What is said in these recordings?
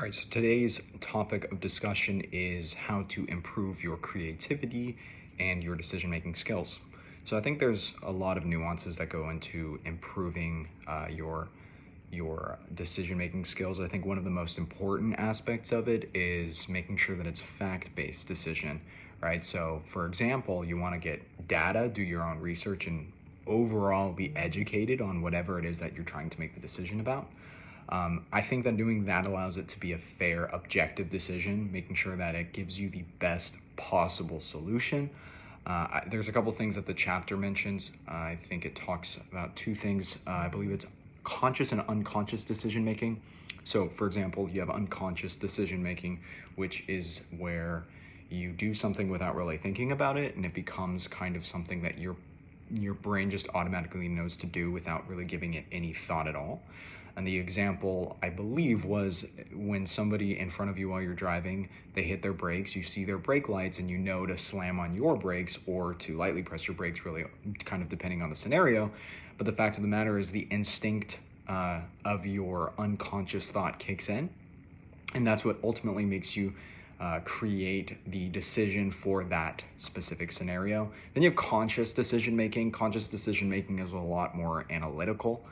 All right, so today's topic of discussion is how to improve your creativity and your decision-making skills. So I think there's a lot of nuances that go into improving your decision-making skills. I think one of the most important aspects of it is making sure that it's fact-based decision, right? So for example, you want to get data, do your own research, and overall be educated on whatever it is that you're trying to make the decision about. I think that doing that allows it to be a fair, objective decision, making sure that it gives you the best possible solution. There's a couple things that the chapter mentions. I think it talks about two things. I believe it's conscious and unconscious decision making. So, for example, you have unconscious decision making, which is where you do something without really thinking about it, and it becomes kind of something that your brain just automatically knows to do without really giving it any thought at all. And the example, I believe, was when somebody in front of you while you're driving, they hit their brakes, you see their brake lights, and you know to slam on your brakes or to lightly press your brakes, really kind of depending on the scenario. But the fact of the matter is the instinct of your unconscious thought kicks in, and that's what ultimately makes you create the decision for that specific scenario. Then you have conscious decision making. Conscious decision making is a lot more analytical,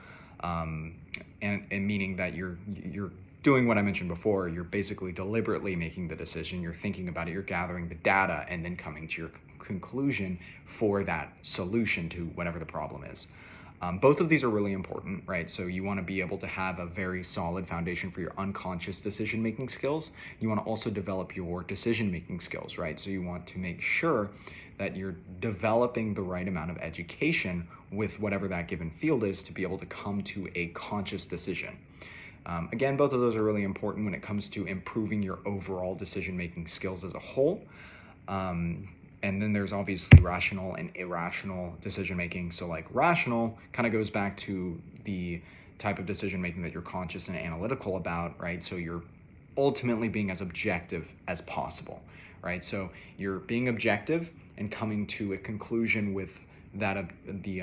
and meaning that you're doing what I mentioned before. You're basically deliberately making the decision. You're thinking about it. You're gathering the data and then coming to your conclusion for that solution to whatever the problem is. Both of these are really important, right? So you want to be able to have a very solid foundation for your unconscious decision-making skills. You want to also develop your decision-making skills, right? So you want to make sure that you're developing the right amount of education with whatever that given field is to be able to come to a conscious decision. Again, both of those are really important when it comes to improving your overall decision-making skills as a whole. And then there's obviously rational and irrational decision making. So like rational kind of goes back to the type of decision making that you're conscious and analytical about, right? So you're ultimately being as objective as possible, right? So you're being objective and coming to a conclusion with that the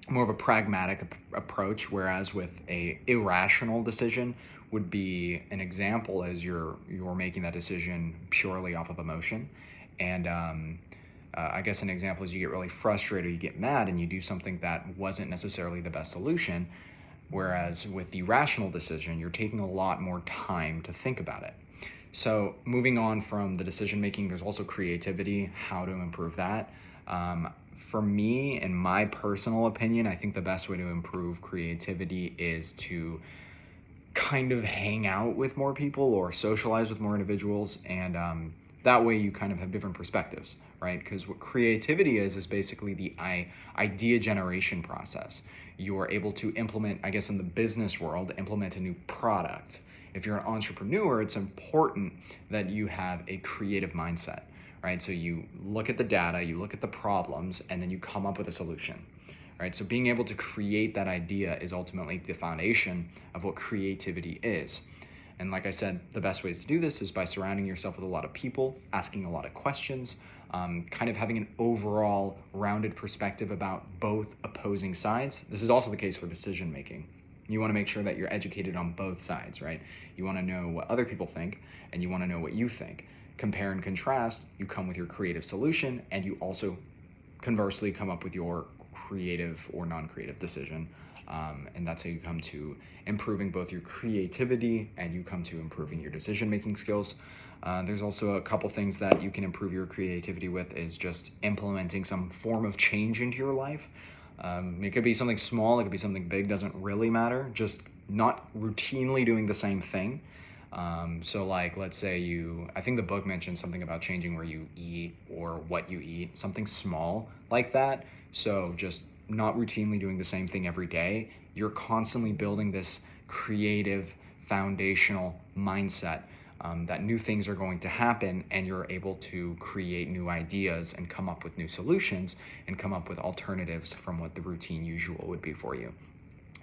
more of a pragmatic approach, whereas with a irrational decision would be an example as you're making that decision purely off of emotion. And I guess an example is you get really frustrated, you get mad, and you do something that wasn't necessarily the best solution. Whereas with the rational decision, you're taking a lot more time to think about it. So moving on from the decision making, there's also creativity, how to improve that. For me, in my personal opinion, I think the best way to improve creativity is to kind of hang out with more people or socialize with more individuals, and that way you kind of have different perspectives, right? Because what creativity is basically the idea generation process. You are able to implement, I guess in the business world, implement a new product. If you're an entrepreneur, it's important that you have a creative mindset, right? So you look at the data, you look at the problems, and then you come up with a solution, right? So being able to create that idea is ultimately the foundation of what creativity is. And like I said, the best ways to do this is by surrounding yourself with a lot of people, asking a lot of questions, kind of having an overall rounded perspective about both opposing sides. This is also the case for decision making. You want to make sure that you're educated on both sides, right? You want to know what other people think, and you want to know what you think. Compare and contrast, you come with your creative solution, and you also conversely come up with your creative or non-creative decision. And that's how you come to improving both your creativity and you come to improving your decision-making skills. There's also a couple things that you can improve your creativity with is just implementing some form of change into your life. It could be something small, it could be something big, doesn't really matter. Just not routinely doing the same thing. So like, let's say I think the book mentioned something about changing where you eat or what you eat, something small like that. So just not routinely doing the same thing every day. You're constantly building this creative foundational mindset that new things are going to happen, and you're able to create new ideas and come up with new solutions and come up with alternatives from what the routine usual would be for you.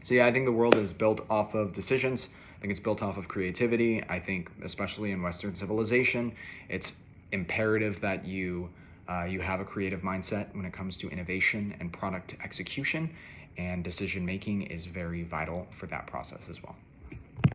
So yeah, I think the world is built off of decisions. I think it's built off of creativity. I think especially in Western civilization, it's imperative that you have a creative mindset when it comes to innovation and product execution, and decision making is very vital for that process as well.